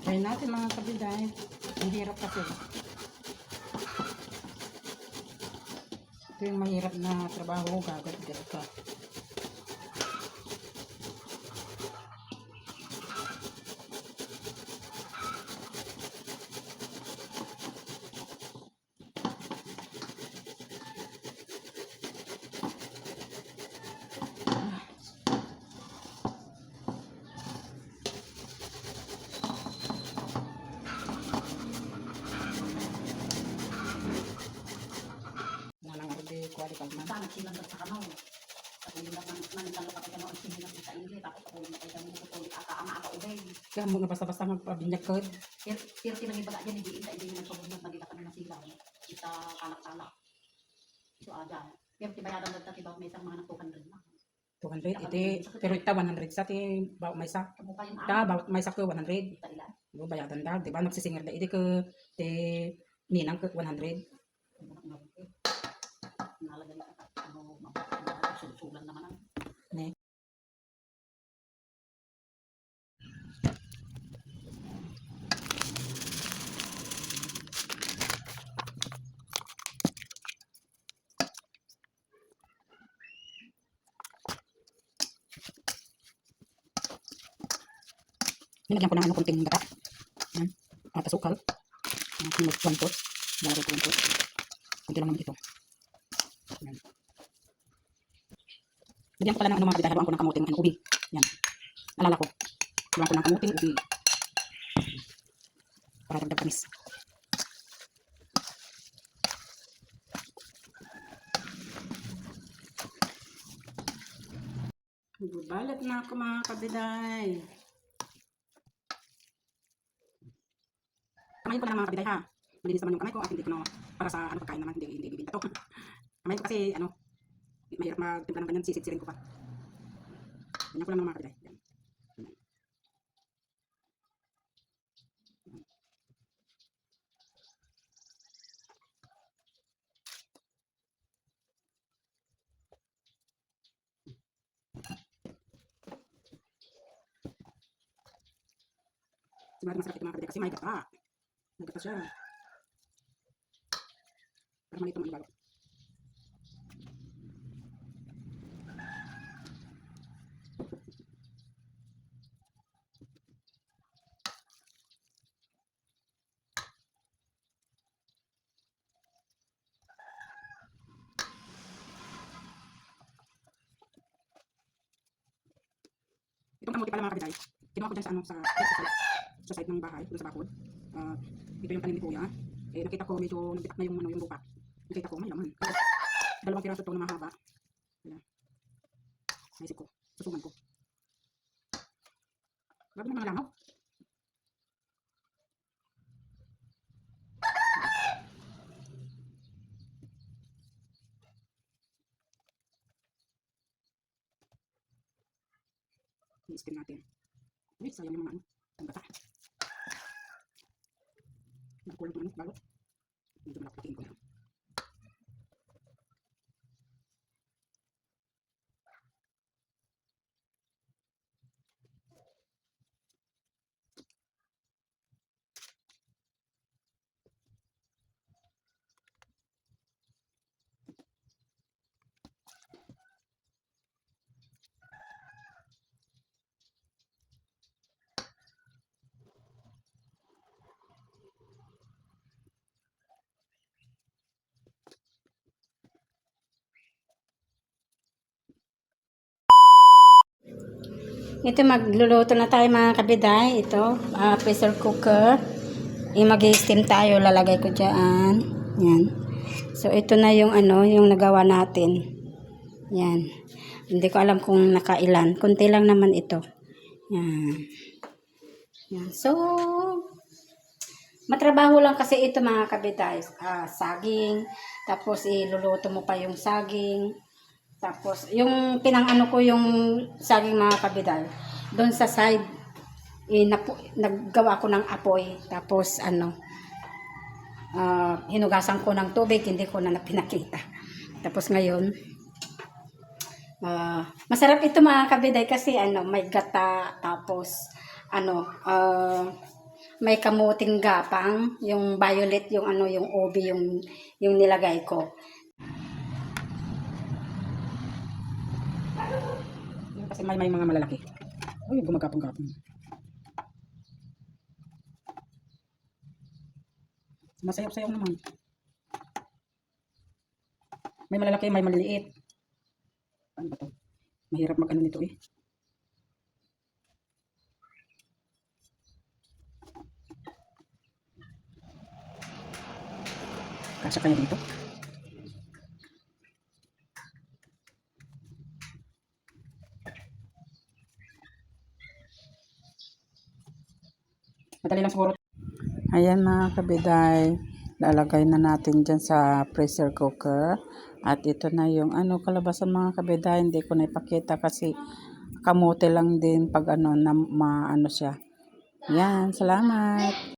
Try natin mga kabiday. Ang hirap kasi. Ito yung mahirap na trabaho. Gagat-gat ka. Kuwari kalman. Sangat silang bertakamaw. Tapos yung manitalo pa kayo ang sinilang sa inyo. Tapos ako yung kayo ng tutuloy aka ubay. Kaya mo nga basta-basta magpabinyag ka. Pero tinagin pa dyan, hindi yung nagpabunod. Nagita kami ng silaw. Isa kalak-kalak. So, dyan. Pero tibayaran lang tayo may isang mga natukan rin na. 200. Pero ita 100 sa ti bawat may sak. Bawat may sak ko 100. Bayadan daw. Diba nagsisingir da. Iti ko ti ninang ko 100. Nalagay susulan naman ang ne. Nilagyan ko ng konting gata. Yan. At asukal. Sunod 1/4. Laro ko 1/4. Kunti lang naman ito. Yan. Lagyan ko pala ng mga kabiday. Haluan ko ng kamuting ubi. Yan. Alala ko. Haluan ko ng kamuting ubi. Para dagdag tamis. Balat na ako mga kabiday. Kamayin ko na mga kabiday ha. Malinis naman yung kamay ko at hindi ko para sa pagkain naman hindi bibinta to. Kamayin ko kasi mahirap magtimpla ng ganyan, sisid-sirin ko pa. Ganyan ko lang mga kabiday. Yan. Sigurado masarap ito mga kabiday kasi may gata. May gata siya. Para malito man ibalo. Itong kamuti pala mga kabiday, kinuha ko dyan sa side ng bahay, doon sa bakod. Ito yung tanim ni Kuya. Nakita ko medyo nagbitak na yung lupa. Nakita ko may laman. Dalawang piraso ito na mahaba. Naisip ko, susuman ko. Bago ng mga langaw. I-spin natin. Uy, sayang yung mga ang bata. Nakakulang ng balot. Medyo malakitin ko na. Ito magluluto na tayo mga kabiday. Ito, pressure cooker. Mag-steam tayo. Lalagay ko dyan. Yan. So, ito na yung yung nagawa natin. Yan. Hindi ko alam kung nakailan. Kunti lang naman ito. Yan. Yan. So, matrabaho lang kasi ito mga kabiday. Saging. Tapos, iluluto mo pa yung saging. Tapos, yung pinang-ano ko yung saging mga kabiday, doon sa side, naggawa ko ng apoy. Tapos, hinugasan ko ng tubig, hindi ko na pinakita. Tapos ngayon, masarap ito mga kabiday kasi may gata, tapos, may kamuting gapang, yung violet, yung ano, yung obi, yung nilagay ko. Kasi may mga malalaki. Uy, gumagapang-gapang. Masayap-sayap naman. May malalaki, may maliliit. Ano ba to? Mahirap mag-ano nito eh. Kasya kaya dito? Madali lang siguro. Ayan mga kabiday, lalagay na natin dyan sa pressure cooker. At ito na yung ano kalabasan mga kabiday, hindi ko na ipakita kasi kamote lang din pag ano na maano siya. Yan, salamat.